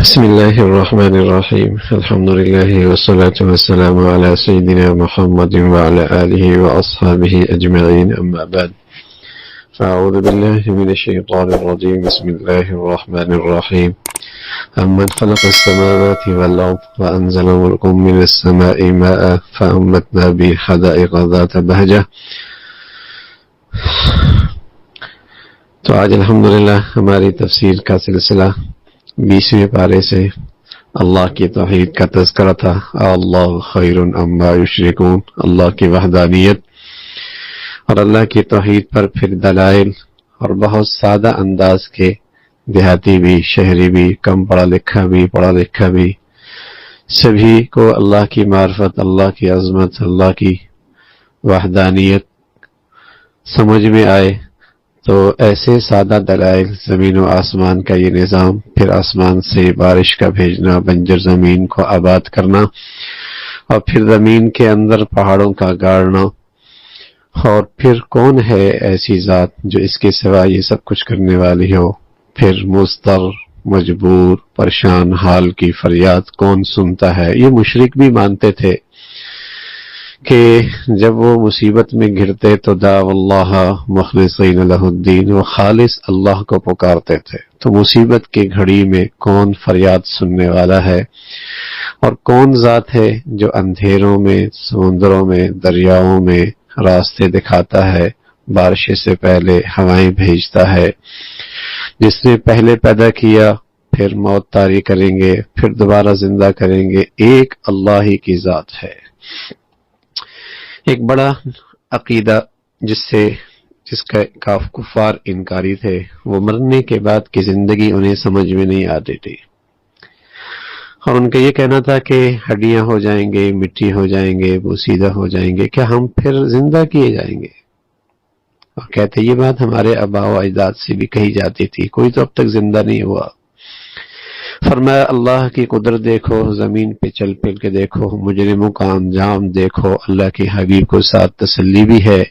بسم الله الرحمن الرحيم الحمد لله والصلاة والسلام على سيدنا محمد وعلى آله وأصحابه أجمعين أما بعد فأعوذ بالله من الشيطان الرجيم بسم الله الرحمن الرحيم أمن خلق السماوات والأرض وأنزل لكم من السماء ماء فأنبتنا به حدائق ذات بهجة. تو آج الحمدللہ ہماری تفسیر کا سلسلہ 20ویں پارے سے اللہ کی توحید کا تذکرہ تھا. اللہ خیر اما یشرکون، اللہ کی وحدانیت اور اللہ کی توحید پر پھر دلائل، اور بہت سادہ انداز کے دیہاتی بھی، شہری بھی، کم پڑھا لکھا بھی، پڑھا لکھا بھی، سبھی کو اللہ کی معرفت، اللہ کی عظمت، اللہ کی وحدانیت سمجھ میں آئے. تو ایسے سادہ دلائل، زمین و آسمان کا یہ نظام، پھر آسمان سے بارش کا بھیجنا، بنجر زمین کو آباد کرنا، اور پھر زمین کے اندر پہاڑوں کا گاڑنا، اور پھر کون ہے ایسی ذات جو اس کے سوا یہ سب کچھ کرنے والی ہو. پھر مضطر، مجبور، پریشان حال کی فریاد کون سنتا ہے. یہ مشرک بھی مانتے تھے کہ جب وہ مصیبت میں گھرتے تو دعوا اللہ مخلصین لہ الدین، وہ خالص اللہ کو پکارتے تھے. تو مصیبت کی گھڑی میں کون فریاد سننے والا ہے، اور کون ذات ہے جو اندھیروں میں، سمندروں میں، دریاؤں میں راستے دکھاتا ہے، بارش سے پہلے ہوائیں بھیجتا ہے، جس نے پہلے پیدا کیا، پھر موت طاری کریں گے، پھر دوبارہ زندہ کریں گے. ایک اللہ ہی کی ذات ہے. ایک بڑا عقیدہ جس کا کفار انکاری تھے، وہ مرنے کے بعد کی زندگی انہیں سمجھ میں نہیں آتی تھی، اور ان کا یہ کہنا تھا کہ ہڈیاں ہو جائیں گے، مٹی ہو جائیں گے، بوسیدہ ہو جائیں گے، کیا ہم پھر زندہ کیے جائیں گے؟ اور کہتے یہ بات ہمارے آباء و اجداد سے بھی کہی جاتی تھی، کوئی تو اب تک زندہ نہیں ہوا. فرمایا اللہ کی قدرت دیکھو، زمین پہ چل پھر کے دیکھو، مجرموں کا انجام دیکھو. اللہ کے حبیب کو ساتھ تسلی بھی ہے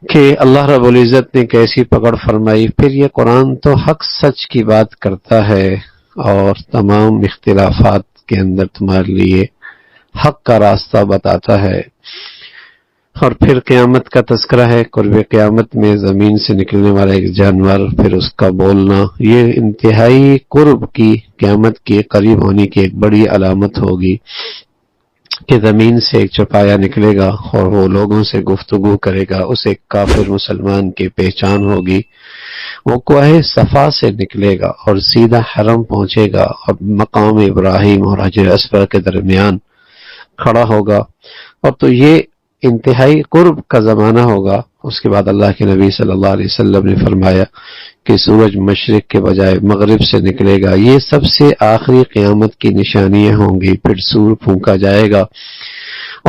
کہ اللہ رب العزت نے کیسی پکڑ فرمائی. پھر یہ قرآن تو حق سچ کی بات کرتا ہے، اور تمام اختلافات کے اندر تمہارے لیے حق کا راستہ بتاتا ہے. اور پھر قیامت کا تذکرہ ہے. قرب قیامت میں زمین سے نکلنے والا ایک جانور، پھر اس کا بولنا، یہ انتہائی قرب کی، قیامت کے قریب ہونے کی ایک بڑی علامت ہوگی کہ زمین سے ایک چوپایا نکلے گا اور وہ لوگوں سے گفتگو کرے گا. اسے کافر مسلمان کی پہچان ہوگی. وہ کوہ صفا سے نکلے گا اور سیدھا حرم پہنچے گا، اور مقام ابراہیم اور حجر اسود کے درمیان کھڑا ہوگا. اور تو یہ انتہائی قرب کا زمانہ ہوگا. اس کے بعد اللہ کے نبی صلی اللہ علیہ وسلم نے فرمایا کہ سورج مشرق کے بجائے مغرب سے نکلے گا. یہ سب سے آخری قیامت کی نشانیاں ہوں گی. پھر سور پھونکا جائے گا،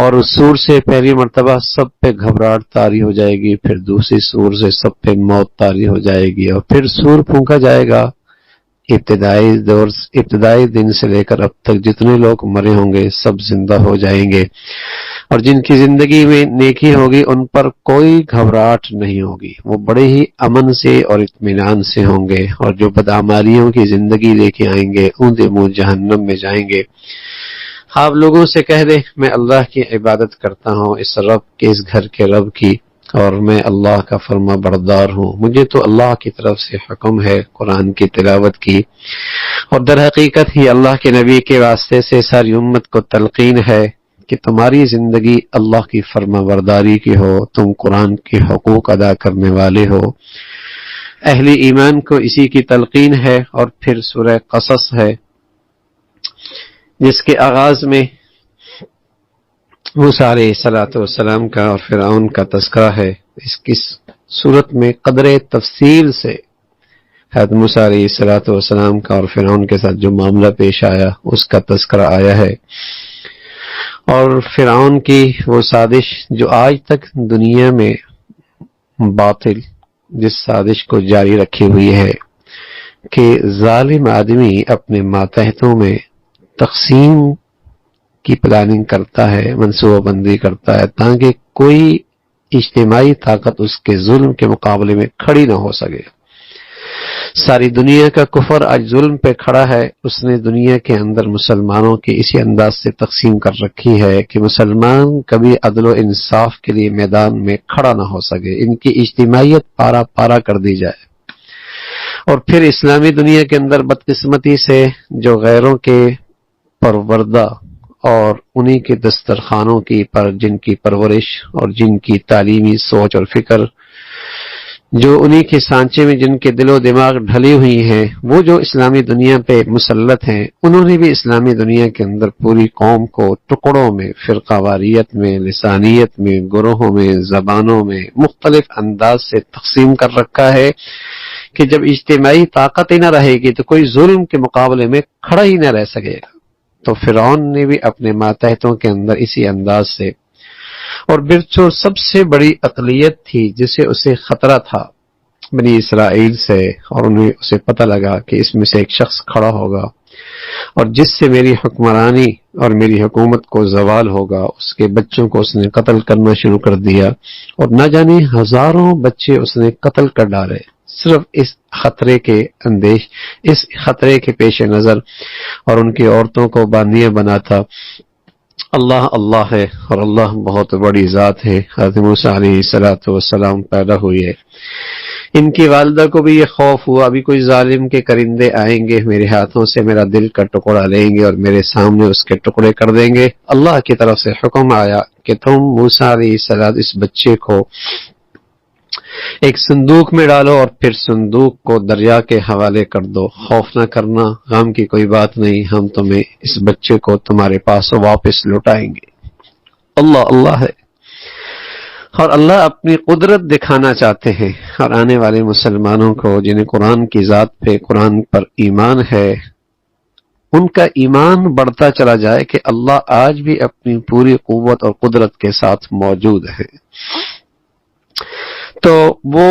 اور اس سور سے پہلی مرتبہ سب پہ گھبراہٹ طاری ہو جائے گی، پھر دوسری سور سے سب پہ موت طاری ہو جائے گی، اور پھر سور پھونکا جائے گا. ابتدائی دن سے لے کر اب تک جتنے لوگ مرے ہوں گے سب زندہ ہو جائیں گے، اور جن کی زندگی میں نیکی ہوگی ان پر کوئی گھبراہٹ نہیں ہوگی. وہ بڑے ہی امن سے اور اطمینان سے ہوں گے. اور جو بدعمالیوں کی زندگی لے کے آئیں گے اوندے منہ جہنم میں جائیں گے. آپ لوگوں سے کہہ دیں میں اللہ کی عبادت کرتا ہوں، اس رب کے، اس گھر کے رب کی، اور میں اللہ کا فرما بردار ہوں. مجھے تو اللہ کی طرف سے حکم ہے قرآن کی تلاوت کی، اور در حقیقت ہی اللہ کے نبی کے واسطے سے ساری امت کو تلقین ہے کہ تمہاری زندگی اللہ کی فرما برداری کی ہو، تم قرآن کے حقوق ادا کرنے والے ہو. اہل ایمان کو اسی کی تلقین ہے. اور پھر سورہ قصص ہے جس کے آغاز میں موسیٰ علیہ السلام کا اور فرعون کا تذکرہ ہے. اس کی صورت میں قدر تفصیل سے حضرت موسیٰ علیہ السلام کا اور فرعون کے ساتھ جو معاملہ پیش آیا اس کا تذکرہ آیا ہے، اور فرعون کی وہ سازش جو آج تک دنیا میں باطل جس سازش کو جاری رکھی ہوئی ہے کہ ظالم آدمی اپنے ماتحتوں میں تقسیم کی پلاننگ کرتا ہے، منصوبہ بندی کرتا ہے، تاکہ کوئی اجتماعی طاقت اس کے ظلم کے مقابلے میں کھڑی نہ ہو سکے. ساری دنیا کا کفر آج ظلم پہ کھڑا ہے، اس نے دنیا کے اندر مسلمانوں کی اسی انداز سے تقسیم کر رکھی ہے کہ مسلمان کبھی عدل و انصاف کے لیے میدان میں کھڑا نہ ہو سکے، ان کی اجتماعیت پارا پارا کر دی جائے۔ اور پھر اسلامی دنیا کے اندر بدقسمتی سے جو غیروں کے پروردہ اور انہی کے دسترخوانوں کی پر جن کی پرورش اور جن کی تعلیمی سوچ اور فکر، جو انہی کے سانچے میں جن کے دل و دماغ ڈھلی ہوئی ہیں، وہ جو اسلامی دنیا پہ مسلط ہیں، انہوں نے بھی اسلامی دنیا کے اندر پوری قوم کو ٹکڑوں میں، فرقہ واریت میں، لسانیت میں، گروہوں میں، زبانوں میں مختلف انداز سے تقسیم کر رکھا ہے کہ جب اجتماعی طاقت ہی نہ رہے گی تو کوئی ظلم کے مقابلے میں کھڑا ہی نہ رہ سکے گا۔ تو فرعون نے بھی اپنے ماتحتوں کے اندر اسی انداز سے، اور جو سب سے بڑی اقلیت تھی جسے اسے خطرہ تھا بنی اسرائیل سے، اور انہیں اسے پتہ لگا کہ اس میں سے ایک شخص کھڑا ہوگا اور جس سے میری حکمرانی اور میری حکومت کو زوال ہوگا، اس کے بچوں کو اس نے قتل کرنا شروع کر دیا، اور نہ جانے ہزاروں بچے اس نے قتل کر ڈالے، صرف اس خطرے کے پیش نظر، اور ان کی عورتوں کو باندیاں بناتا۔ اللہ اللہ ہے اور اللہ بہت بڑی ذات ہے۔ حضرت موسیٰ علیہ السلام پیدا ہوئی ہے، ان کی والدہ کو بھی یہ خوف ہوا ابھی کوئی ظالم کے کرندے آئیں گے، میرے ہاتھوں سے میرا دل کا ٹکڑا لیں گے اور میرے سامنے اس کے ٹکڑے کر دیں گے۔ اللہ کی طرف سے حکم آیا کہ تم موسیٰ علیہ السلام اس بچے کو ایک صندوق میں ڈالو اور پھر صندوق کو دریا کے حوالے کر دو، خوف نہ کرنا، غم کی کوئی بات نہیں، ہم تمہیں اس بچے کو تمہارے پاس واپس لوٹائیں گے۔ اللہ اللہ ہے، اور اللہ اپنی قدرت دکھانا چاہتے ہیں، اور آنے والے مسلمانوں کو جنہیں قرآن کی ذات پہ، قرآن پر ایمان ہے، ان کا ایمان بڑھتا چلا جائے کہ اللہ آج بھی اپنی پوری قوت اور قدرت کے ساتھ موجود ہے۔ تو وہ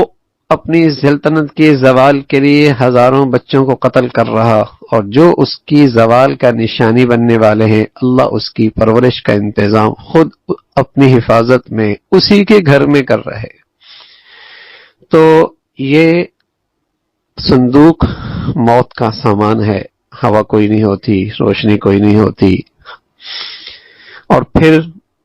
اپنی سلطنت کے زوال کے لیے ہزاروں بچوں کو قتل کر رہا، اور جو اس کی زوال کا نشانی بننے والے ہیں، اللہ اس کی پرورش کا انتظام خود اپنی حفاظت میں اسی کے گھر میں کر رہے۔ تو یہ صندوق موت کا سامان ہے، ہوا کوئی نہیں ہوتی، روشنی کوئی نہیں ہوتی، اور پھر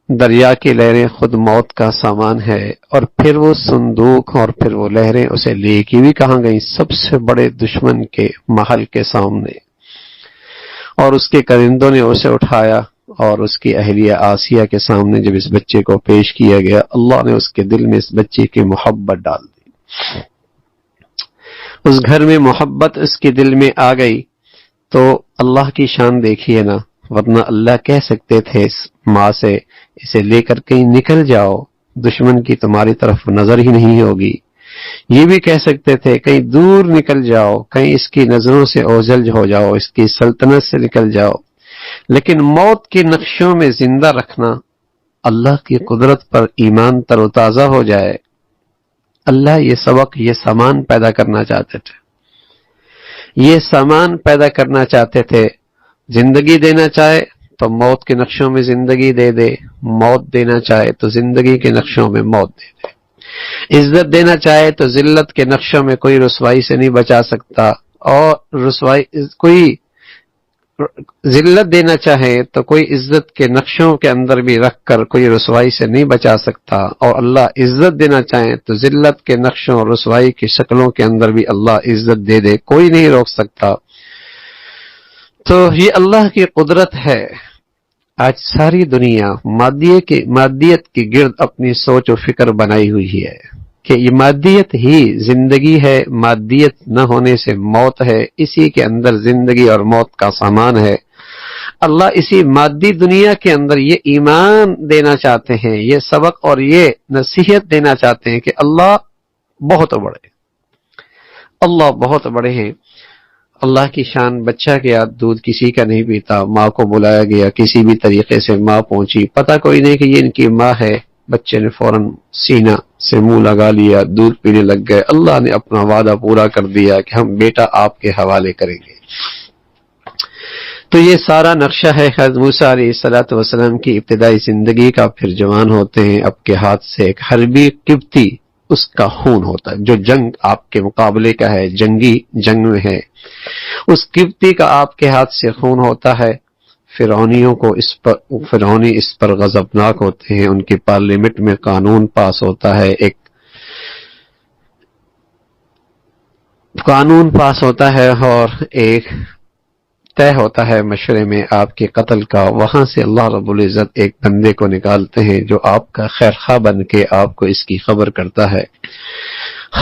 دریا کی لہریں خود موت کا سامان ہے، اور پھر وہ صندوق اور پھر وہ لہریں اسے لے کے بھی کہاں گئیں؟ سب سے بڑے دشمن کے محل کے سامنے، اور اس کے کرندوں نے اسے اٹھایا اور اس کی اہلیہ آسیہ کے سامنے جب اس بچے کو پیش کیا گیا، اللہ نے اس کے دل میں اس بچے کی محبت ڈال دی، اس گھر میں محبت اس کے دل میں آ گئی۔ تو اللہ کی شان دیکھیے نا، ورنہ اللہ کہہ سکتے تھے اس ماں سے اسے لے کر کہیں نکل جاؤ، دشمن کی تمہاری طرف نظر ہی نہیں ہوگی، یہ بھی کہہ سکتے تھے کہیں دور نکل جاؤ، کہیں اس کی نظروں سے اوجھل ہو جاؤ، اس کی سلطنت سے نکل جاؤ، لیکن موت کے نقشوں میں زندہ رکھنا، اللہ کی قدرت پر ایمان تر و تازہ ہو جائے۔ اللہ یہ سبق، یہ سامان پیدا کرنا چاہتے تھے، یہ سامان پیدا کرنا چاہتے تھے۔ زندگی دینا چاہے تو موت کے نقشوں میں زندگی دے دے، موت دینا چاہے تو زندگی کے نقشوں میں موت دے دے، عزت دینا چاہے تو ذلت کے نقشوں میں کوئی رسوائی سے نہیں بچا سکتا، اور کوئی ذلت دینا چاہے تو کوئی عزت کے نقشوں کے اندر بھی رکھ کر کوئی رسوائی سے نہیں بچا سکتا، اور اللہ عزت دینا چاہے تو ذلت کے نقشوں اور رسوائی کی شکلوں کے اندر بھی اللہ عزت دے دے، کوئی نہیں روک سکتا۔ تو یہ اللہ کی قدرت ہے۔ آج ساری دنیا مادیت کی گرد اپنی سوچ و فکر بنائی ہوئی ہے کہ یہ مادیت ہی زندگی ہے، مادیت نہ ہونے سے موت ہے، اسی کے اندر زندگی اور موت کا سامان ہے۔ اللہ اسی مادی دنیا کے اندر یہ ایمان دینا چاہتے ہیں، یہ سبق اور یہ نصیحت دینا چاہتے ہیں کہ اللہ بہت بڑے، اللہ بہت بڑے ہیں۔ اللہ کی شان، بچہ گیا دودھ کسی کا نہیں پیتا، ماں کو بلایا گیا، کسی بھی طریقے سے ماں پہنچی، پتہ کوئی نہیں کہ یہ ان کی ماں ہے، بچے نے فوراً سینہ سے منہ لگا لیا، دودھ پینے لگ گئے۔ اللہ نے اپنا وعدہ پورا کر دیا کہ ہم بیٹا آپ کے حوالے کریں گے۔ تو یہ سارا نقشہ ہے حضرت موسیٰ علیہ السلام کی ابتدائی زندگی کا۔ پھر جوان ہوتے ہیں، اب کے ہاتھ سے ایک حربی قبطی اس کا خون ہوتا ہے. جو جنگ آپ کے مقابلے کا ہے، جنگی جنگ میں ہے، اس قبطی کا آپ کے ہاتھ سے خون ہوتا ہے. فرعونی اس پر غضبناک ہوتے ہیں. ان کی پارلیمنٹ میں قانون پاس ہوتا ہے، ایک قانون پاس ہوتا ہے اور ایک طے ہوتا ہے مشورے میں آپ کے قتل کا. وہاں سے اللہ رب العزت ایک بندے کو نکالتے ہیں جو آپ کا خیر خواہ بن کے آپ کو اس کی خبر کرتا ہے.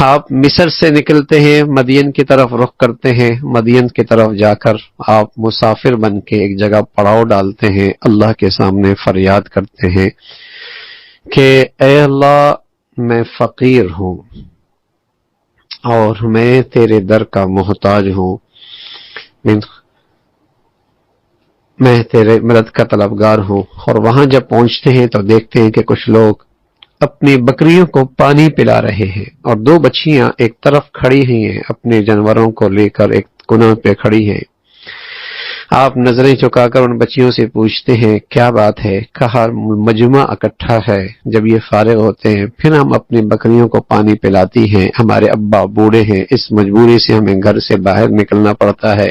آپ مصر سے نکلتے ہیں، مدین کی طرف رخ کرتے ہیں. مدین کی طرف جا کر آپ مسافر بن کے ایک جگہ پڑاؤ ڈالتے ہیں، اللہ کے سامنے فریاد کرتے ہیں کہ اے اللہ میں فقیر ہوں اور میں تیرے در کا محتاج ہوں، میں تیرے مدد کا طلبگار ہوں. اور وہاں جب پہنچتے ہیں تو دیکھتے ہیں کہ کچھ لوگ اپنی بکریوں کو پانی پلا رہے ہیں اور دو بچیاں ایک طرف کھڑی ہیں، اپنے جانوروں کو لے کر ایک کنویں پہ کھڑی ہیں. آپ نظریں چکا کر ان بچیوں سے پوچھتے ہیں کیا بات ہے؟ کہا مجمع اکٹھا ہے، جب یہ فارغ ہوتے ہیں پھر ہم اپنی بکریوں کو پانی پلاتی ہیں. ہمارے ابا بوڑھے ہیں، اس مجبوری سے ہمیں گھر سے باہر نکلنا پڑتا ہے.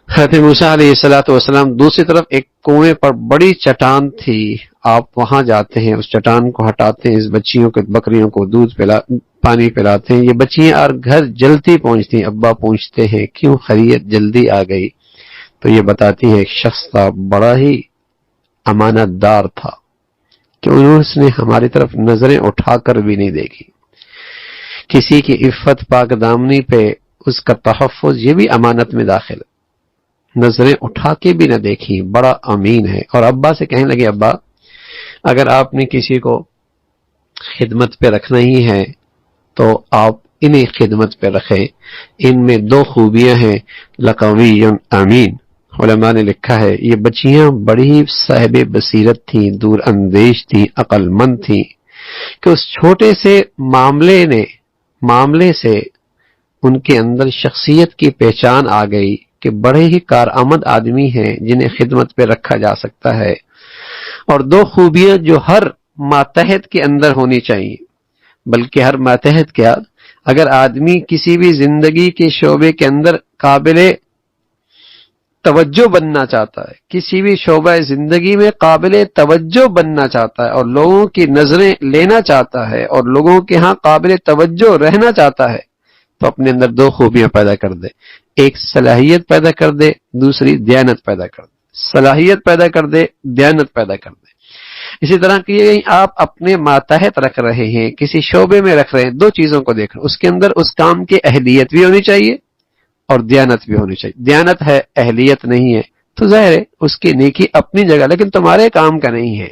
حضرت موسیٰ علیہ السلام دوسری طرف ایک کنویں پر بڑی چٹان تھی، آپ وہاں جاتے ہیں، اس چٹان کو ہٹاتے ہیں، اس بچیوں کو بکریوں کو پانی پلاتے ہیں. یہ بچیاں اور گھر جلدی پہنچتی ہیں. ابا پوچھتے ہیں کیوں خیریت جلدی آ گئی؟ تو یہ بتاتی ہے ایک شخص تھا بڑا ہی امانت دار تھا کہ انہوں نے ہماری طرف نظریں اٹھا کر بھی نہیں دیکھی. کسی کی عفت پاک دامنی پہ اس کا تحفظ یہ بھی امانت میں داخل ہے. نظریں اٹھا کے بھی نہ دیکھی، بڑا امین ہے. اور ابا سے کہنے لگے ابا اگر آپ نے کسی کو خدمت پہ رکھنا ہی ہے تو آپ انہیں خدمت پہ رکھیں. ان میں دو خوبیاں ہیں، لقوی امین. علماء نے لکھا ہے یہ بچیاں بڑی صاحب بصیرت تھیں، دور اندیش تھیں، عقل مند تھیں کہ اس چھوٹے سے معاملے سے ان کے اندر شخصیت کی پہچان آ گئی کہ بڑے ہی کارآمد آدمی ہیں جنہیں خدمت پہ رکھا جا سکتا ہے. اور دو خوبیاں جو ہر ماتحت کے اندر ہونی چاہیے، بلکہ ہر ماتحت کیا، اگر آدمی کسی بھی زندگی کے شعبے کے اندر قابل توجہ بننا چاہتا ہے، کسی بھی شعبہ زندگی میں قابل توجہ بننا چاہتا ہے اور لوگوں کی نظریں لینا چاہتا ہے اور لوگوں کے ہاں قابل توجہ رہنا چاہتا ہے تو اپنے اندر دو خوبیاں پیدا کر دے. ایک صلاحیت پیدا کر دے، دوسری دیانت پیدا کر دے. صلاحیت پیدا کر دے، دیانت پیدا کر دے. اسی طرح کہ آپ اپنے ماتحت رکھ رہے ہیں، کسی شعبے میں رکھ رہے ہیں، دو چیزوں کو دیکھ رہے ہیں، اس کے اندر اس کام کی اہلیت بھی ہونی چاہیے اور دیانت بھی ہونی چاہیے. دیانت ہے، اہلیت نہیں ہے تو ظاہر ہے اس کی نیکی اپنی جگہ لیکن تمہارے کام کا نہیں ہے.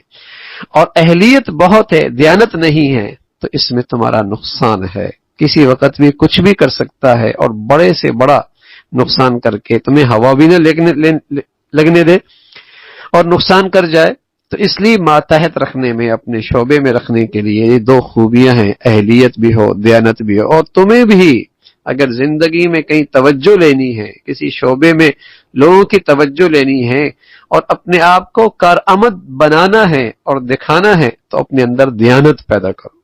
اور اہلیت بہت ہے، دیانت نہیں ہے تو اس میں تمہارا نقصان ہے. کسی وقت بھی کچھ بھی کر سکتا ہے اور بڑے سے بڑا نقصان کر کے تمہیں ہوا بھی نہ لگنے دے اور نقصان کر جائے. تو اس لیے ماتحت رکھنے میں، اپنے شعبے میں رکھنے کے لیے یہ دو خوبیاں ہیں، اہلیت بھی ہو، دیانت بھی ہو. اور تمہیں بھی اگر زندگی میں کہیں توجہ لینی ہے، کسی شعبے میں لوگوں کی توجہ لینی ہے اور اپنے آپ کو کارآمد بنانا ہے اور دکھانا ہے تو اپنے اندر دیانت پیدا کرو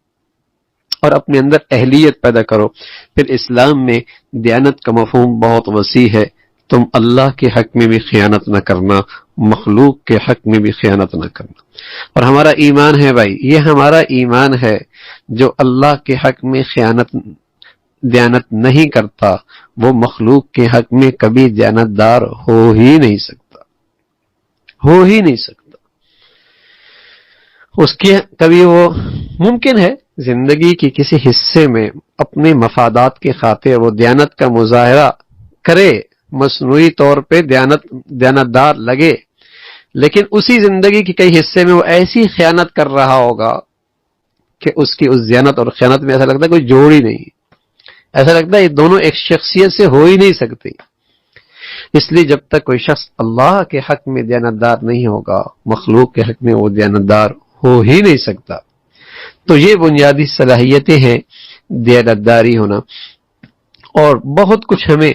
اور اپنے اندر اہلیت پیدا کرو. پھر اسلام میں دیانت کا مفہوم بہت وسیع ہے. تم اللہ کے حق میں بھی خیانت نہ کرنا، مخلوق کے حق میں بھی خیانت نہ کرنا. اور ہمارا ایمان ہے بھائی، یہ ہمارا ایمان ہے، جو اللہ کے حق میں دیانت نہیں کرتا وہ مخلوق کے حق میں کبھی دیانت دار ہو ہی نہیں سکتا. اس کے کبھی وہ ممکن ہے زندگی کی کسی حصے میں اپنے مفادات کے خاطر وہ دیانت کا مظاہرہ کرے، مصنوعی طور پہ دیانت دار لگے، لیکن اسی زندگی کے کئی حصے میں وہ ایسی خیانت کر رہا ہوگا کہ اس کی اس دیانت اور خیانت میں ایسا لگتا ہے کوئی جوڑ ہی نہیں، ایسا لگتا ہے یہ دونوں ایک شخصیت سے ہو ہی نہیں سکتی. اس لیے جب تک کوئی شخص اللہ کے حق میں دیانتدار نہیں ہوگا، مخلوق کے حق میں وہ دیانتدار ہو ہی نہیں سکتا. تو یہ بنیادی صلاحیتیں ہیں دیانتداری ہونا. اور بہت کچھ ہمیں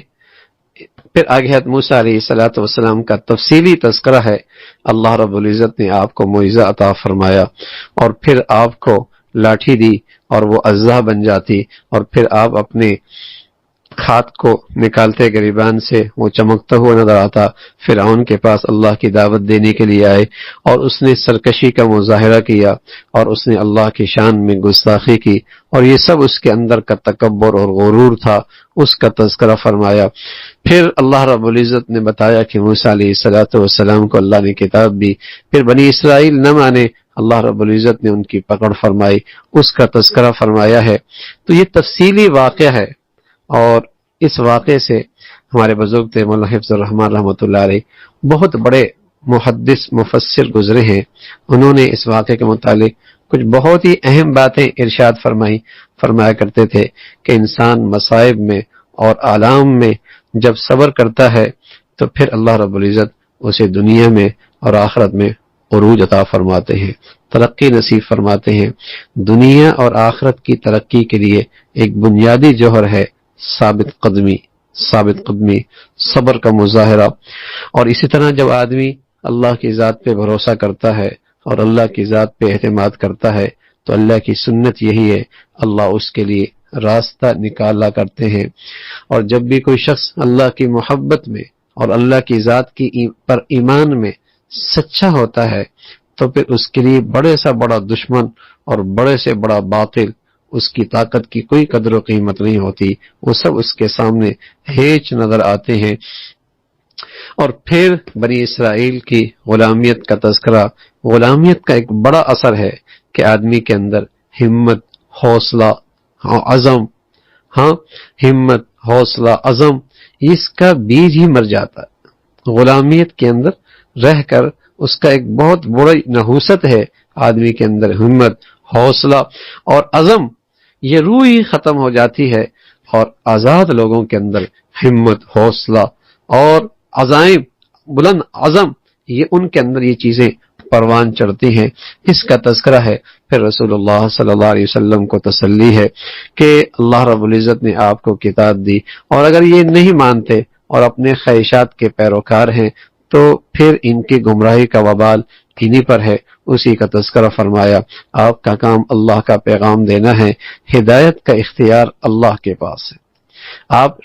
پھر آگے حضرت موسیٰ علیہ السلام کا تفصیلی تذکرہ ہے. اللہ رب العزت نے آپ کو معجزہ عطا فرمایا اور پھر آپ کو لاٹھی دی اور وہ اجزا بن جاتی، اور پھر آپ اپنے ہاتھ کو نکالتے گریبان سے، وہ چمکتا ہوا نظر آتا۔ فرعون کے پاس اللہ کی دعوت دینے کے لیے آئے اور اس نے سرکشی کا مظاہرہ کیا اور اس نے اللہ کی شان میں گستاخی کی، اور یہ سب اس کے اندر کا تکبر اور غرور تھا، اس کا تذکرہ فرمایا۔ پھر اللہ رب العزت نے بتایا کہ موسیٰ علیہ السلام کو اللہ نے کتاب دی، پھر بنی اسرائیل نہ مانے، اللہ رب العزت نے ان کی پکڑ فرمائی، اس کا تذکرہ فرمایا ہے۔ تو یہ تفصیلی واقعہ ہے، اور اس واقعے سے ہمارے بزرگ تھے مولانا حفظ الرحمان رحمۃ اللہ علیہ، بہت بڑے محدث مفسر گزرے ہیں، انہوں نے اس واقعے کے متعلق کچھ بہت ہی اہم باتیں ارشاد فرمایا کرتے تھے کہ انسان مصائب میں اور آلام میں جب صبر کرتا ہے تو پھر اللہ رب العزت اسے دنیا میں اور آخرت میں عروج عطا فرماتے ہیں، ترقی نصیب فرماتے ہیں۔ دنیا اور آخرت کی ترقی کے لیے ایک بنیادی جوہر ہے ثابت قدمی، صبر کا مظاہرہ۔ اور اسی طرح جب آدمی اللہ کی ذات پہ بھروسہ کرتا ہے اور اللہ کی ذات پہ اعتماد کرتا ہے تو اللہ کی سنت یہی ہے، اللہ اس کے لیے راستہ نکالا کرتے ہیں۔ اور جب بھی کوئی شخص اللہ کی محبت میں اور اللہ کی ذات کی پر ایمان میں سچا ہوتا ہے تو پھر اس کے لیے بڑے سے بڑا دشمن اور بڑے سے بڑا باطل، اس کی طاقت کی کوئی قدر و قیمت نہیں ہوتی، وہ سب اس کے سامنے ہیچ نظر آتے ہیں۔ اور پھر بنی اسرائیل کی غلامیت کا تذکرہ، غلامیت کا ایک بڑا اثر ہے کہ آدمی کے اندر ہمت، حوصلہ، عزم، اس کا بیج ہی مر جاتا ہے۔ غلامیت کے اندر رہ کر اس کا ایک بہت بڑی نحوست ہے، آدمی کے اندر ہمت، حوصلہ اور عزم، یہ روح ہی ختم ہو جاتی ہے، اور آزاد لوگوں کے اندر ہمت، حوصلہ اور عزائم، بلند عزم، یہ ان کے اندر یہ چیزیں پروان چڑھتی ہیں۔ اس کا تذکرہ ہے۔ پھر رسول اللہ صلی اللہ علیہ وسلم کو تسلی ہے کہ اللہ رب العزت نے آپ کو کتاب دی، اور اگر یہ نہیں مانتے اور اپنے خواہشات کے پیروکار ہیں تو پھر ان کی گمراہی کا وبال انہی پر ہے۔ اسی کا تذکرہ فرمایا، آپ کا کام اللہ کا پیغام دینا ہے، ہدایت کا اختیار اللہ کے پاس ہے۔ آپ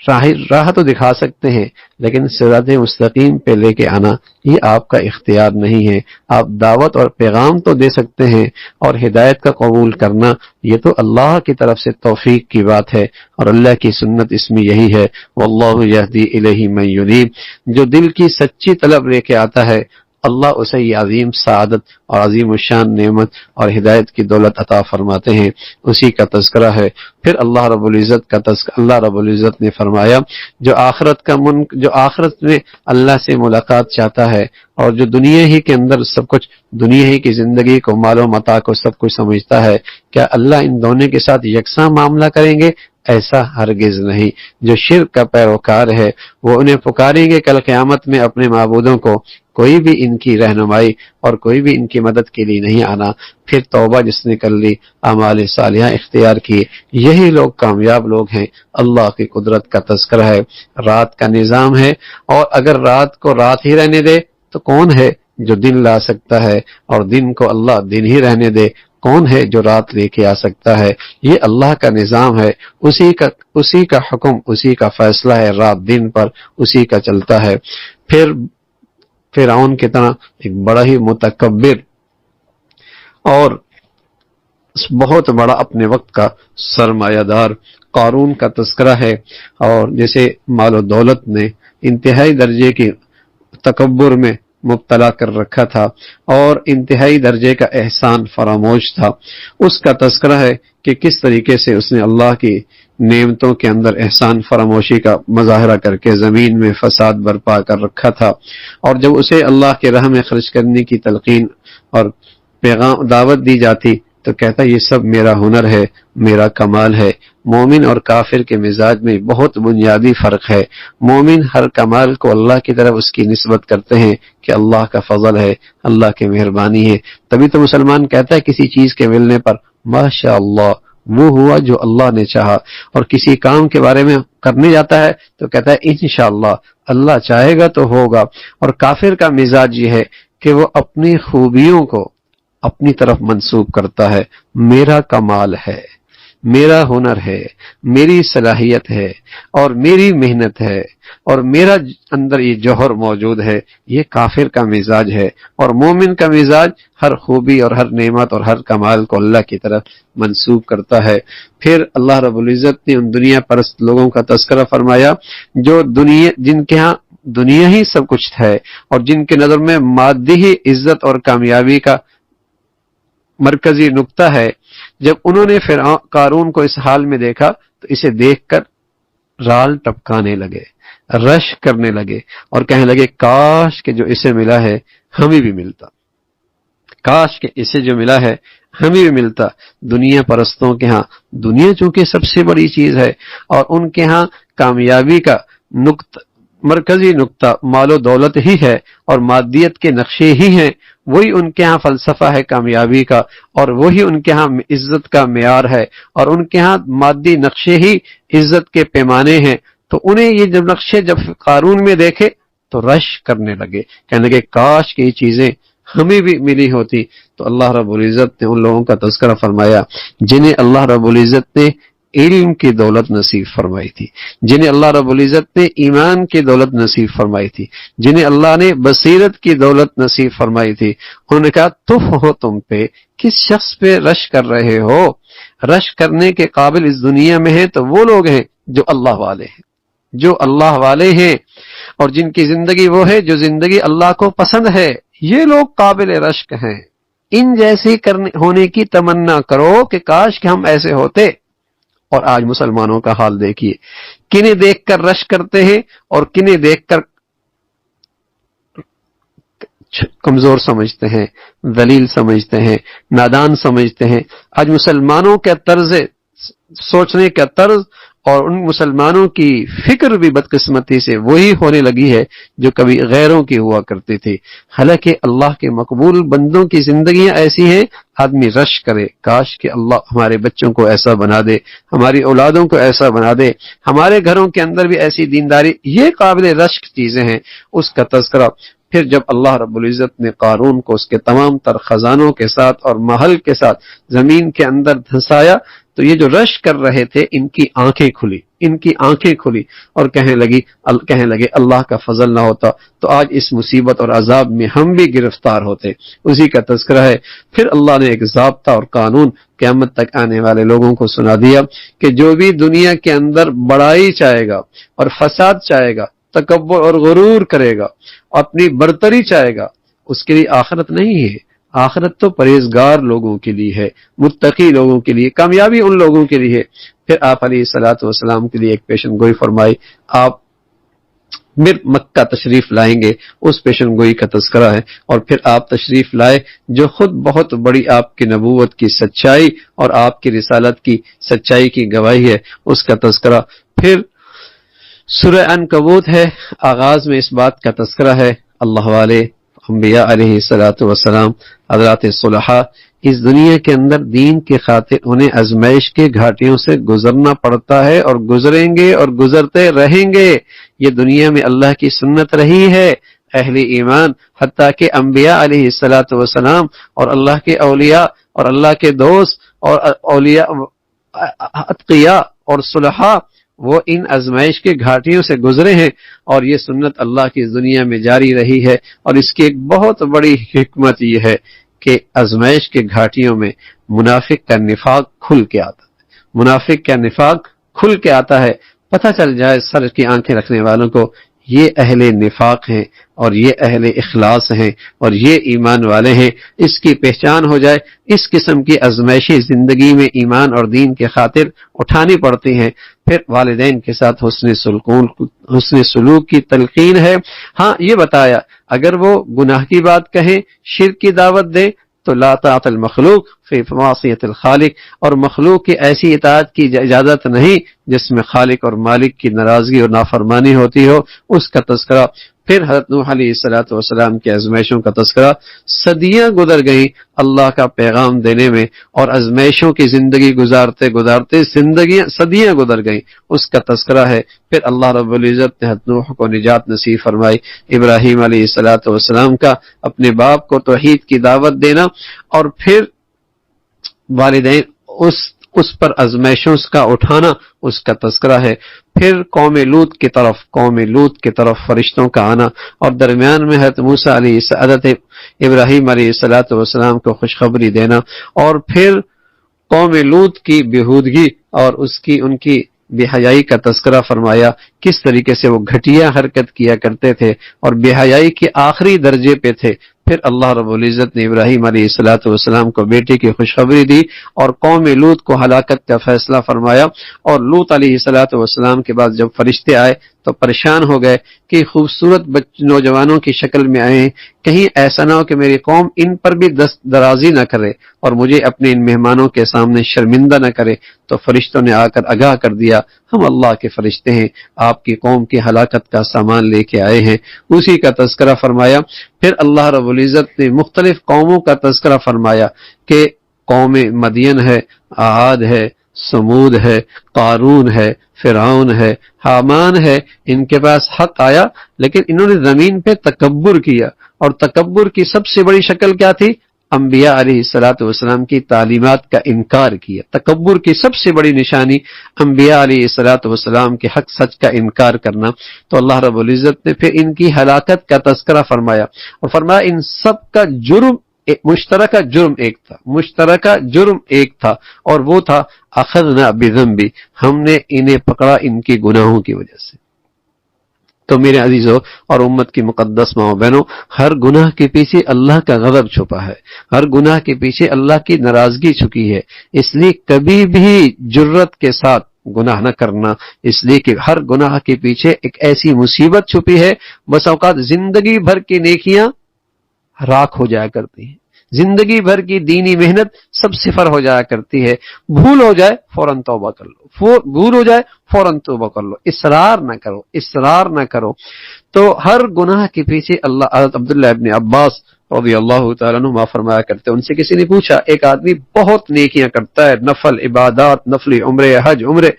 راہ تو دکھا سکتے ہیں لیکن صراط مستقیم پہ لے کے آنا یہ آپ کا اختیار نہیں ہے۔ آپ دعوت اور پیغام تو دے سکتے ہیں، اور ہدایت کا قبول کرنا یہ تو اللہ کی طرف سے توفیق کی بات ہے، اور اللہ کی سنت اس میں یہی ہے، واللہ یہدی الیہ من ینیب، جو دل کی سچی طلب لے کے آتا ہے اللہ اسے یہ عظیم سعادت اور عظیم الشان نعمت اور ہدایت کی دولت عطا فرماتے ہیں۔ اسی کا تذکرہ ہے۔ پھر اللہ رب العزت نے فرمایا، جو آخرت میں اللہ سے ملاقات چاہتا ہے اور جو دنیا ہی کے اندر سب کچھ، دنیا ہی کی زندگی کو، مال و متاع کو سب کچھ سمجھتا ہے، کیا اللہ ان دونوں کے ساتھ یکساں معاملہ کریں گے؟ ایسا ہرگز نہیں۔ جو شرک کا پیروکار ہے وہ انہیں پکاریں گے کل قیامت میں اپنے معبودوں کو، کوئی بھی ان کی رہنمائی اور کوئی بھی ان کی مدد کے لیے نہیں آنا۔ پھر توبہ جس نے کر لی، اعمال صالحہ اختیار کیے، یہی لوگ کامیاب لوگ ہیں۔ اللہ کی قدرت کا تذکرہ ہے، رات کا نظام ہے، اور اگر رات کو رات ہی رہنے دے تو کون ہے جو دن لا سکتا ہے، اور دن کو اللہ دن ہی رہنے دے، کون ہے جو رات لے کے آ سکتا ہے؟ یہ اللہ کا نظام ہے، اسی کا حکم، اسی کا فیصلہ ہے، رات دن پر اسی کا چلتا ہے۔ پھر فرعون کی طرح ایک بڑا ہی متکبر اور بہت بڑا اپنے وقت کا سرمایہ دار قارون کا تذکرہ ہے، اور جیسے مال و دولت نے انتہائی درجے کی تکبر میں مبتلا کر رکھا تھا اور انتہائی درجے کا احسان فراموش تھا، اس کا تذکرہ ہے کہ کس طریقے سے اس نے اللہ کی نعمتوں کے اندر احسان فراموشی کا مظاہرہ کر کے زمین میں فساد برپا کر رکھا تھا، اور جب اسے اللہ کے راہ میں خرچ کرنے کی تلقین اور پیغام دعوت دی جاتی تو کہتا یہ سب میرا ہنر ہے، میرا کمال ہے۔ مومن اور کافر کے مزاج میں بہت بنیادی فرق ہے۔ مومن ہر کمال کو اللہ کی طرف اس کی نسبت کرتے ہیں کہ اللہ کا فضل ہے، اللہ کی مہربانی ہے، تبھی تو مسلمان کہتا ہے کسی چیز کے ملنے پر ماشاء اللہ، وہ ہوا جو اللہ نے چاہا، اور کسی کام کے بارے میں کرنے جاتا ہے تو کہتا ہے انشاءاللہ، اللہ چاہے گا تو ہوگا۔ اور کافر کا مزاج یہ ہے کہ وہ اپنی خوبیوں کو اپنی طرف منسوب کرتا ہے، میرا کمال ہے، میرا ہنر ہے، میری صلاحیت ہے اور میری محنت ہے اور میرا اندر یہ جوہر موجود ہے، یہ کافر کا مزاج ہے۔ اور مومن کا مزاج ہر خوبی اور ہر نعمت اور ہر کمال کو اللہ کی طرف منسوب کرتا ہے۔ پھر اللہ رب العزت نے ان دنیا پرست لوگوں کا تذکرہ فرمایا جو جن کے ہاں دنیا ہی سب کچھ ہے اور جن کے نظر میں مادی ہی عزت اور کامیابی کا مرکزی نقطہ ہے۔ جب انہوں نے قارون کو اس حال میں دیکھا تو اسے دیکھ کر رال ٹپکانے لگے، رش کرنے لگے اور کہنے لگے کاش کہ جو اسے ملا ہے ہمیں بھی ملتا، کاش کہ اسے جو ملا ہے ہمیں بھی ملتا۔ دنیا پرستوں کے ہاں دنیا چونکہ سب سے بڑی چیز ہے اور ان کے ہاں کامیابی کا مرکزی نقطہ مال و دولت ہی ہے اور مادیت کے نقشے ہی ہیں، وہی ان کے ہاں فلسفہ ہے کامیابی کا اور وہی ان کے ہاں عزت کا معیار ہے اور ان کے ہاں مادی نقشے ہی عزت کے پیمانے ہیں۔ تو انہیں یہ جب نقشے جب قارون میں دیکھے تو رش کرنے لگے، کہنے لگے کاش کہ یہ چیزیں ہمیں بھی ملی ہوتی۔ تو اللہ رب العزت نے ان لوگوں کا تذکرہ فرمایا جنہیں اللہ رب العزت نے علم کی دولت نصیب فرمائی تھی، جنہیں اللہ رب العزت نے ایمان کی دولت نصیب فرمائی تھی، جنہیں اللہ نے بصیرت کی دولت نصیب فرمائی تھی۔ انہوں نے کہا تف ہو تم پہ، کس شخص پہ رش کر رہے ہو؟ رش کرنے کے قابل اس دنیا میں ہیں تو وہ لوگ ہیں جو اللہ والے ہیں، جو اللہ والے ہیں اور جن کی زندگی وہ ہے جو زندگی اللہ کو پسند ہے، یہ لوگ قابل رشک ہیں۔ ان جیسے ہونے کی تمنا کرو کہ کاش کہ ہم ایسے ہوتے۔ اور آج مسلمانوں کا حال دیکھیے، کنہیں دیکھ کر رش کرتے ہیں اور کنہیں دیکھ کر کمزور سمجھتے ہیں، ذلیل سمجھتے ہیں، نادان سمجھتے ہیں۔ آج مسلمانوں کا طرز سوچنے کا طرز اور ان مسلمانوں کی فکر بھی بدقسمتی سے وہی ہونے لگی ہے جو کبھی غیروں کی ہوا کرتی تھی۔ حالانکہ اللہ کے مقبول بندوں کی زندگیاں ایسی ہیں، آدمی رش کرے کاش کہ اللہ ہمارے بچوں کو ایسا بنا دے، ہماری اولادوں کو ایسا بنا دے، ہمارے گھروں کے اندر بھی ایسی دینداری، یہ قابل رشک چیزیں ہیں۔ اس کا تذکرہ پھر جب اللہ رب العزت نے قارون کو اس کے تمام تر خزانوں کے ساتھ اور محل کے ساتھ زمین کے اندر دھنسایا تو یہ جو رش کر رہے تھے ان کی آنکھیں کھلی اور کہنے لگے اللہ کا فضل نہ ہوتا تو آج اس مصیبت اور عذاب میں ہم بھی گرفتار ہوتے۔ اسی کا تذکرہ ہے۔ پھر اللہ نے ایک ضابطہ اور قانون قیامت تک آنے والے لوگوں کو سنا دیا کہ جو بھی دنیا کے اندر بڑائی چاہے گا اور فساد چاہے گا، تکبر اور غرور کرے گا، اپنی برتری چاہے گا، اس کے لیے آخرت نہیں ہے۔ آخرت تو پرہیزگار لوگوں کے لیے ہے، متقی لوگوں کے لیے، کامیابی ان لوگوں کے لیے ہے۔ پھر آپ علیہ الصلوۃ والسلام کے لیے ایک پیشن گوئی فرمائی، آپ مکہ تشریف لائیں گے، اس پیشن گوئی کا تذکرہ ہے۔ اور پھر آپ تشریف لائے جو خود بہت بڑی آپ کی نبوت کی سچائی اور آپ کی رسالت کی سچائی کی گواہی ہے، اس کا تذکرہ۔ پھر سورہ عنکبوت ہے، آغاز میں اس بات کا تذکرہ ہے اللہ والے انبیاء علیہ الصلوۃ والسلام حضرات صلحاء اس دنیا کے اندر دین کی خاطر انہیں ازمائش کے گھاٹیوں سے گزرنا پڑتا ہے اور گزریں گے اور گزرتے رہیں گے۔ یہ دنیا میں اللہ کی سنت رہی ہے۔ اہل ایمان حتیٰ کہ انبیاء علیہ الصلوۃ والسلام اور اللہ کے اولیاء اور اللہ کے دوست اور اولیاء اتقیاء اور صلحاء وہ ان ازمائش کے گھاٹیوں سے گزرے ہیں اور یہ سنت اللہ کی دنیا میں جاری رہی ہے۔ اور اس کی ایک بہت بڑی حکمت یہ ہے کہ ازمائش کے گھاٹیوں میں منافق کا نفاق کھل کے آتا ہے، منافق کا نفاق کھل کے آتا ہے، پتہ چل جائے سر کی آنکھیں رکھنے والوں کو یہ اہل نفاق ہیں اور یہ اہل اخلاص ہیں اور یہ ایمان والے ہیں، اس کی پہچان ہو جائے۔ اس قسم کی ازمائشی زندگی میں ایمان اور دین کے خاطر اٹھانی پڑتی ہیں۔ پھر والدین کے ساتھ حسن سلوک کی تلقین ہے۔ ہاں یہ بتایا اگر وہ گناہ کی بات کہیں، شرک کی دعوت دیں تو لا طاعت المخلوق فی معصیت الخالق، اور مخلوق کی ایسی اطاعت کی اجازت نہیں جس میں خالق اور مالک کی ناراضگی اور نافرمانی ہوتی ہو، اس کا تذکرہ۔ پھر حضرت نوح علیہ الصلوۃ والسلام کی آزمائشوں کا تذکرہ۔ صدیاں گزر گئیں اللہ کا پیغام دینے میں اور آزمائشوں کی زندگی گزارتے صدیاں گزر گئیں، اس کا تذکرہ ہے۔ پھر اللہ رب العزت نے حضرت نوح کو نجات نصیب فرمائی، ابراہیم علیہ الصلوۃ والسلام کا اپنے باپ کو توحید کی دعوت دینا، اور پھر والدین اس اس پر ازمائشوں کا اٹھانا اس کا تذکرہ ہے. پھر قوم لوط کی طرف فرشتوں کا آنا، اور درمیان میں حضرت موسیٰ حضرت ابراہیم علیہ السلام کو خوشخبری دینا، اور پھر قوم لوط کی بےہودگی اور ان کی بے حیائی کا تذکرہ فرمایا، کس طریقے سے وہ گھٹیا حرکت کیا کرتے تھے اور بے حیائی کے آخری درجے پہ تھے. پھر اللہ رب العزت نے ابراہیم علیہ السلام کو بیٹے کی خوشخبری دی اور قوم لوط کو ہلاکت کا فیصلہ فرمایا. اور لوط علیہ السلام کے بعد جب فرشتے آئے تو پریشان ہو گئے کہ خوبصورت نوجوانوں کی شکل میں آئے ہیں، کہیں ایسا نہ ہو کہ میری قوم ان پر بھی دست درازی نہ کرے اور مجھے اپنے ان مہمانوں کے سامنے شرمندہ نہ کرے. تو فرشتوں نے آ کر آگاہ کر دیا، ہم اللہ کے فرشتے ہیں، آپ کی قوم کی ہلاکت کا سامان لے کے آئے ہیں. اسی کا تذکرہ فرمایا. پھر اللہ رب العزت نے مختلف قوموں کا تذکرہ فرمایا کہ قوم مدین ہے، عاد ہے، سمود ہے، قارون ہے، فرعون ہے، حامان ہے. ان کے پاس حق آیا لیکن انہوں نے زمین پہ تکبر کیا، اور تکبر کی سب سے بڑی شکل کیا تھی؟ انبیاء علیہ السلام کی تعلیمات کا انکار کیا. تکبر کی سب سے بڑی نشانی انبیاء علیہ السلام کے حق سچ کا انکار کرنا. تو اللہ رب العزت نے پھر ان کی ہلاکت کا تذکرہ فرمایا اور فرمایا ان سب کا مشترکہ جرم ایک تھا، اور وہ تھا اخذنا بذنبی، ہم نے انہیں پکڑا ان کی گناہوں کی وجہ سے. تو میرے عزیزوں اور امت کی مقدس ماں بہنوں، ہر گناہ کے پیچھے اللہ کا غضب چھپا ہے، ہر گناہ کے پیچھے اللہ کی ناراضگی چھپی ہے. اس لیے کبھی بھی جرت کے ساتھ گناہ نہ کرنا، اس لیے کہ ہر گناہ کے پیچھے ایک ایسی مصیبت چھپی ہے. بس اوقات زندگی بھر کی نیکیاں راکھ ہو جایا کرتی ہیں، زندگی بھر کی دینی محنت سب صفر ہو جایا کرتی ہے. بھول ہو جائے فوراً توبہ کر لو، بھول ہو جائے فوراً توبہ کر لو، اصرار نہ کرو. تو ہر گناہ کے پیچھے اللہ. حضرت عبداللہ ابن عباس رضی اللہ تعالیٰ عنہ فرمایا کرتے، ان سے کسی نے پوچھا، ایک آدمی بہت نیکیاں کرتا ہے، نفل عبادات، نفلی عمرے، حج عمرے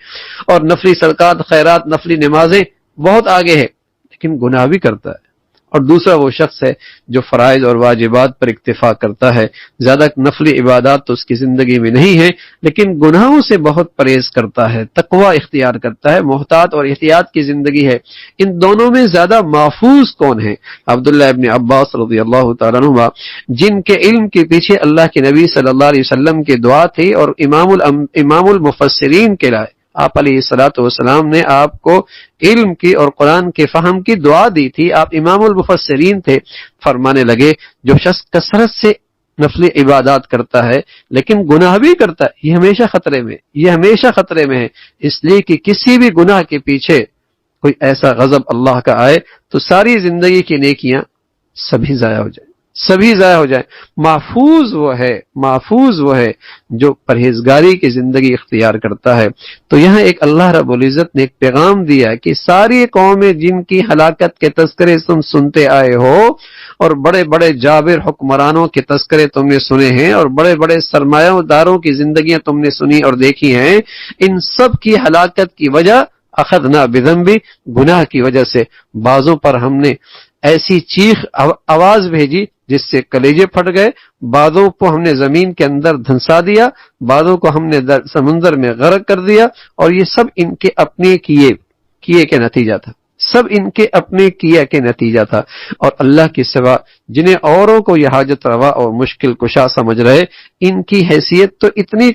اور نفلی صدقات خیرات، نفلی نمازیں بہت آگے ہے، لیکن گناہ بھی کرتا ہے. اور دوسرا وہ شخص ہے جو فرائض اور واجبات پر اکتفا کرتا ہے، زیادہ نفلی عبادات تو اس کی زندگی میں نہیں ہے، لیکن گناہوں سے بہت پرہیز کرتا ہے، تقوی اختیار کرتا ہے، محتاط اور احتیاط کی زندگی ہے. ان دونوں میں زیادہ محفوظ کون ہے؟ عبداللہ ابن عباس رضی اللہ تعالیٰ عنہ، جن کے علم کے پیچھے اللہ کے نبی صلی اللہ علیہ وسلم کی دعا تھی اور امام المفسرین کے لائے آپ علیہ السلام نے آپ کو علم کی اور قرآن کے فہم کی دعا دی تھی، آپ امام المفسرین تھے. فرمانے لگے جو شخص کثرت سے نفلی عبادات کرتا ہے لیکن گناہ بھی کرتا ہے، یہ ہمیشہ خطرے میں ہے. اس لیے کہ کسی بھی گناہ کے پیچھے کوئی ایسا غضب اللہ کا آئے تو ساری زندگی کی نیکیاں سبھی ضائع ہو جائیں. محفوظ وہ ہے جو پرہیزگاری کی زندگی اختیار کرتا ہے. تو یہاں ایک اللہ رب العزت نے ایک پیغام دیا کہ ساری قومیں جن کی ہلاکت کے تذکرے تم سنتے آئے ہو اور بڑے بڑے جابر حکمرانوں کے تذکرے تم نے سنے ہیں اور بڑے بڑے سرمایہ داروں کی زندگیاں تم نے سنی اور دیکھی ہیں، ان سب کی ہلاکت کی وجہ اخذنا بذنبی، گناہ کی وجہ سے. بعضوں پر ہم نے ایسی چیخ آواز بھیجی جس سے کلیجے پھٹ گئے، بعضوں کو ہم نے زمین کے اندر دھنسا دیا، بعضوں کو ہم نے سمندر میں غرق کر دیا، اور یہ سب ان کے اپنے کیے کے نتیجہ تھا. اور اللہ کے سوا جنہیں اوروں کو یہ حاجت روا اور مشکل کشا سمجھ رہے، ان کی حیثیت تو اتنی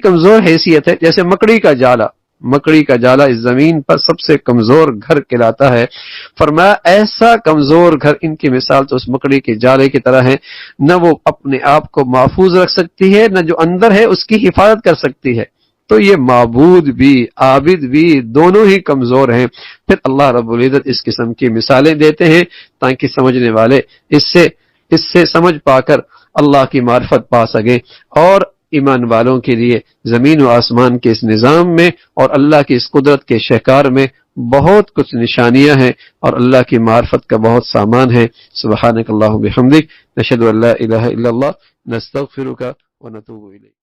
کمزور حیثیت ہے جیسے مکڑی کا جالا اس زمین پر سب سے کمزور گھر کہلاتا ہے. فرمایا ایسا کمزور گھر، ان کی مثال تو اس مکڑی کے جالے کی طرح ہے، نہ وہ اپنے آپ کو محفوظ رکھ سکتی ہے نہ جو اندر ہے اس کی حفاظت کر سکتی ہے. تو یہ معبود بھی عابد بھی دونوں ہی کمزور ہیں. پھر اللہ رب العزت اس قسم کی مثالیں دیتے ہیں تاکہ سمجھنے والے اس سے سمجھ پا کر اللہ کی معرفت پا سکیں. اور ایمان والوں کے لیے زمین و آسمان کے اس نظام میں اور اللہ کی اس قدرت کے شہکار میں بہت کچھ نشانیاں ہیں اور اللہ کی معرفت کا بہت سامان ہے. سبحانک اللہم بحمدک، نشہد ان لا الہ الا اللہ، نستغفرک ونتوب الیک.